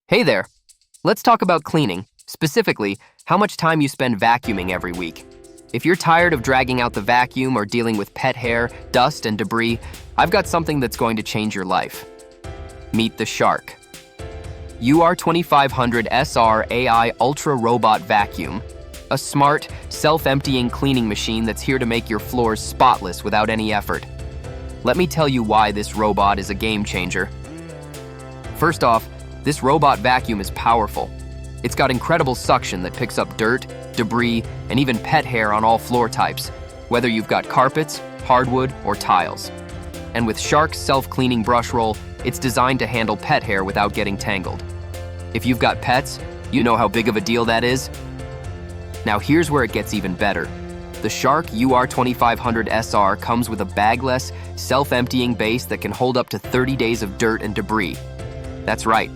Hey there. Let's talk about cleaning, specifically, how much time you spend vacuuming every week. If you're tired of dragging out the vacuum or dealing with pet hair, dust, and debris, I've got something that's going to change your life. Meet the Shark. UR2500SR AI Ultra Robot Vacuum. A smart, self-emptying cleaning machine that's here to make your floors spotless without any effort. Let me tell you why this robot is a game changer. First off, this robot vacuum is powerful. It's got incredible suction that picks up dirt, debris, and even pet hair on all floor types, whether you've got carpets, hardwood, or tiles. And with Shark's self-cleaning brush roll, it's designed to handle pet hair without getting tangled. If you've got pets, you know how big of a deal that is. Now here's where it gets even better. The Shark UR2500SR comes with a bagless, self-emptying base that can hold up to 30 days of dirt and debris. That's right,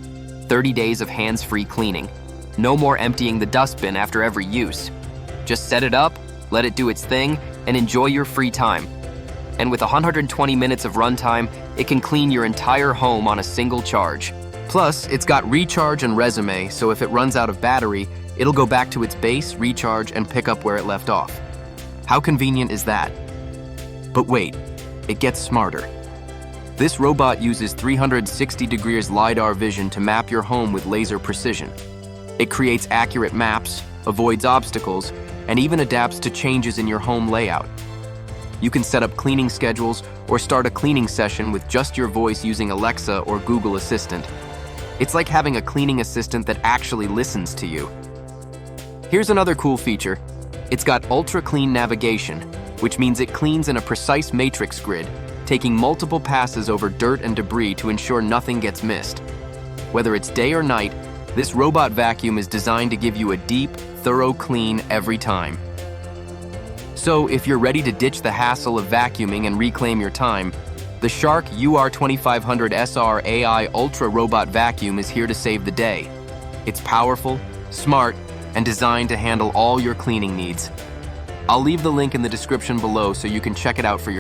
30 days of hands-free cleaning. No more emptying the dustbin after every use. Just set it up, let it do its thing, and enjoy your free time. And with 120 minutes of runtime, it can clean your entire home on a single charge. Plus, it's got recharge and resume, so if it runs out of battery, it'll go back to its base, recharge, and pick up where it left off. How convenient is that? But wait, it gets smarter. This robot uses 360 degrees LiDAR vision to map your home with laser precision. It creates accurate maps, avoids obstacles, and even adapts to changes in your home layout. You can set up cleaning schedules or start a cleaning session with just your voice using Alexa or Google Assistant. It's like having a cleaning assistant that actually listens to you. Here's another cool feature. It's got ultra clean navigation, which means it cleans in a precise matrix grid, taking multiple passes over dirt and debris to ensure nothing gets missed. Whether it's day or night, this robot vacuum is designed to give you a deep, thorough clean every time. So if you're ready to ditch the hassle of vacuuming and reclaim your time, the Shark UR2500SR AI Ultra Robot Vacuum is here to save the day. It's powerful, smart, and designed to handle all your cleaning needs. I'll leave the link in the description below so you can check it out for yourself.